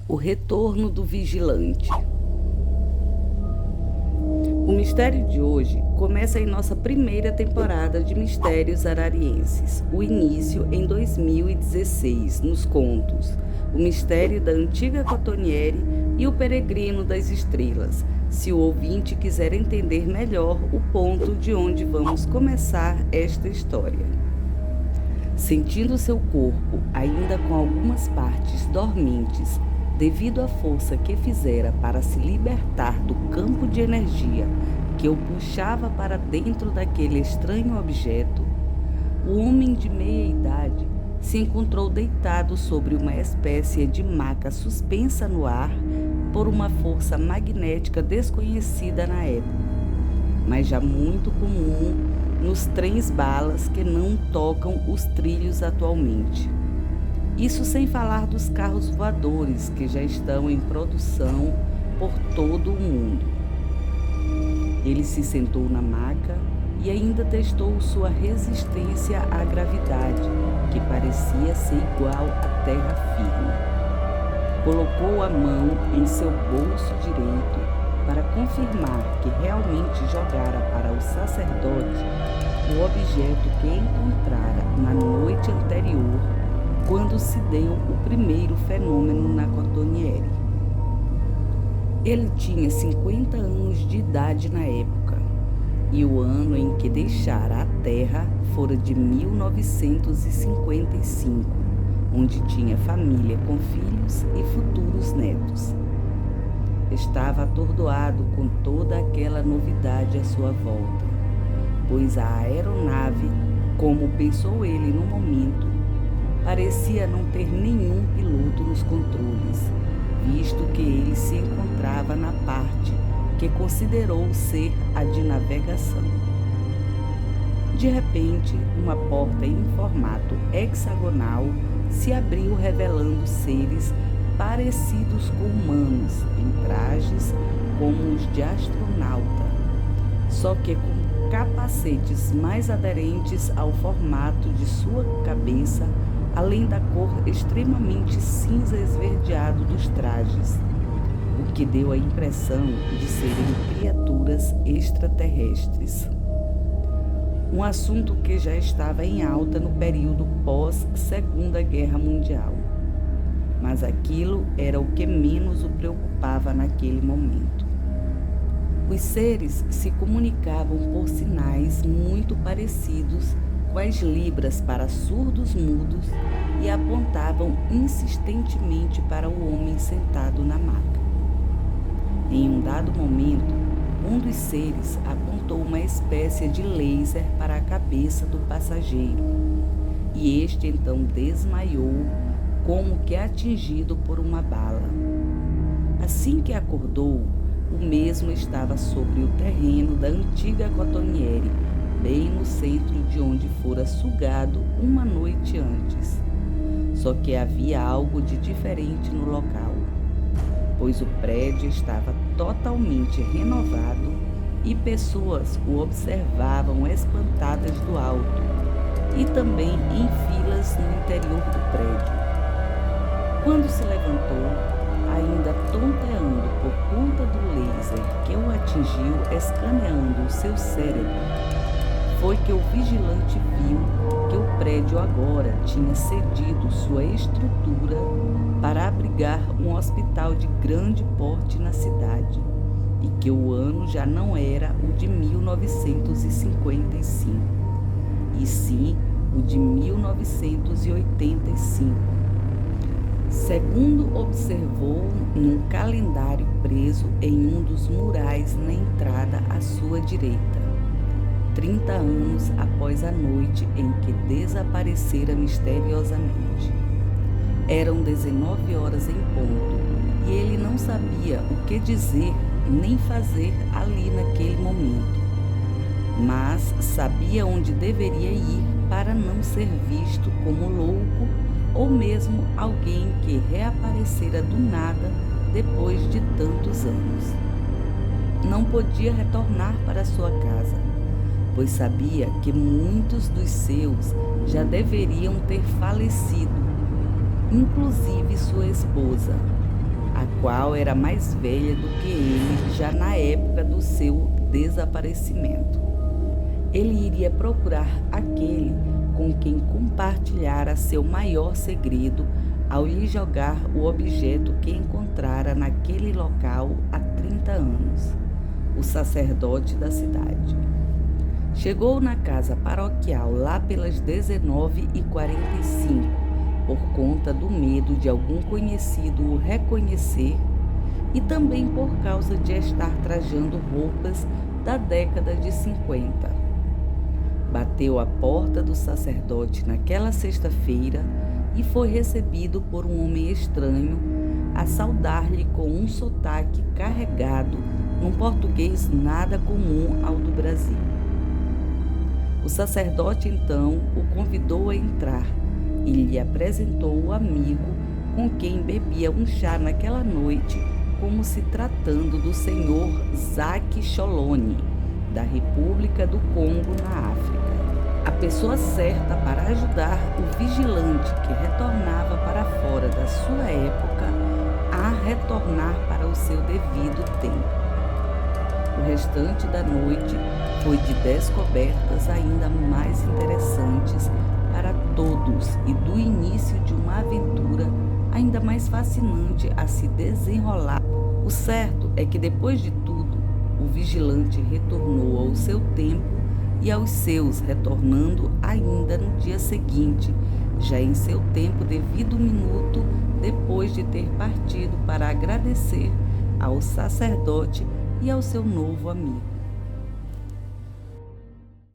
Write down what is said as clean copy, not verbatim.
O retorno do vigilante. O mistério de hoje começa em nossa primeira temporada de Mistérios Ararienses. O início em 2016, nos contos O Mistério da Antiga Cotonhiere e O Peregrino das Estrelas, se o ouvinte quiser entender melhor o ponto de onde vamos começar esta história. Sentindo seu corpo ainda com algumas partes dormentes, devido à força que fizera para se libertar do campo de energia que o puxava para dentro daquele estranho objeto, o homem de meia-idade se encontrou deitado sobre uma espécie de maca suspensa no ar por uma força magnética desconhecida na época, mas já muito comum nos trens-balas que não tocam os trilhos atualmente. Isso sem falar dos carros voadores que já estão em produção por todo o mundo. Ele se sentou na maca e ainda testou sua resistência à gravidade, que parecia ser igual à terra firme. Colocou a mão em seu bolso direito para confirmar que realmente jogara para o sacerdote o objeto que encontrara na noite anterior, quando se deu o primeiro fenômeno na Cotonhiere. Ele tinha 50 anos de idade na época, e o ano em que deixara a terra fora de 1955, onde tinha família com filhos e futuros netos. Estava atordoado com toda aquela novidade à sua volta, pois a aeronave, como pensou ele no momento, parecia não ter nenhum piloto nos controles, visto que ele se encontrava na parte que considerou ser a de navegação. De repente, uma porta em formato hexagonal se abriu, revelando seres parecidos com humanos, em trajes como os de astronauta, só que com capacetes mais aderentes ao formato de sua cabeça, além da cor extremamente cinza esverdeado dos trajes, o que deu a impressão de serem criaturas extraterrestres. Um assunto que já estava em alta no período pós-Segunda Guerra Mundial. Mas aquilo era o que menos o preocupava naquele momento. Os seres se comunicavam por sinais muito parecidos com as libras para surdos mudos e apontavam insistentemente para o homem sentado na maca. Em um dado momento, um dos seres apontou uma espécie de laser para a cabeça do passageiro, e este então desmaiou, como que atingido por uma bala. Assim que acordou, o mesmo estava sobre o terreno da antiga Cotonhiere, bem no centro de onde fora sugado uma noite antes. Só que havia algo de diferente no local, pois o prédio estava totalmente renovado e pessoas o observavam espantadas do alto e também em filas no interior do prédio. Quando se levantou, ainda tonteando por conta do laser que o atingiu escaneando o seu cérebro, foi que o vigilante viu que o prédio agora tinha cedido sua estrutura para abrigar um hospital de grande porte na cidade, e que o ano já não era o de 1955, e sim o de 1985. Segundo observou num calendário preso em um dos murais na entrada à sua direita, 30 anos após a noite em que desaparecera misteriosamente. Eram 19 horas em ponto, e ele não sabia o que dizer nem fazer ali naquele momento, mas sabia onde deveria ir para não ser visto como louco ou mesmo alguém que reaparecera do nada depois de tantos anos. Não podia retornar para sua casa, pois sabia que muitos dos seus já deveriam ter falecido, inclusive sua esposa, a qual era mais velha do que ele já na época do seu desaparecimento. Ele iria procurar aquele com quem compartilhara seu maior segredo ao lhe jogar o objeto que encontrara naquele local há 30 anos, o sacerdote da cidade. Chegou na casa paroquial lá pelas 19h45, por conta do medo de algum conhecido o reconhecer e também por causa de estar trajando roupas da década de 50. Bateu à porta do sacerdote naquela sexta-feira e foi recebido por um homem estranho a saudar-lhe com um sotaque carregado num português nada comum ao do Brasil. O sacerdote então o convidou a entrar e lhe apresentou o amigo com quem bebia um chá naquela noite, como se tratando do senhor Zaque Cholone, da República do Congo, na África. A pessoa certa para ajudar o vigilante que retornava para fora da sua época a retornar para o seu devido tempo. O restante da noite foi de descobertas ainda mais interessantes para todos e do início de uma aventura ainda mais fascinante a se desenrolar. O certo é que depois de tudo, o vigilante retornou ao seu tempo e aos seus, retornando ainda no dia seguinte, já em seu tempo devido minuto, depois de ter partido para agradecer ao sacerdote e ao seu novo amigo.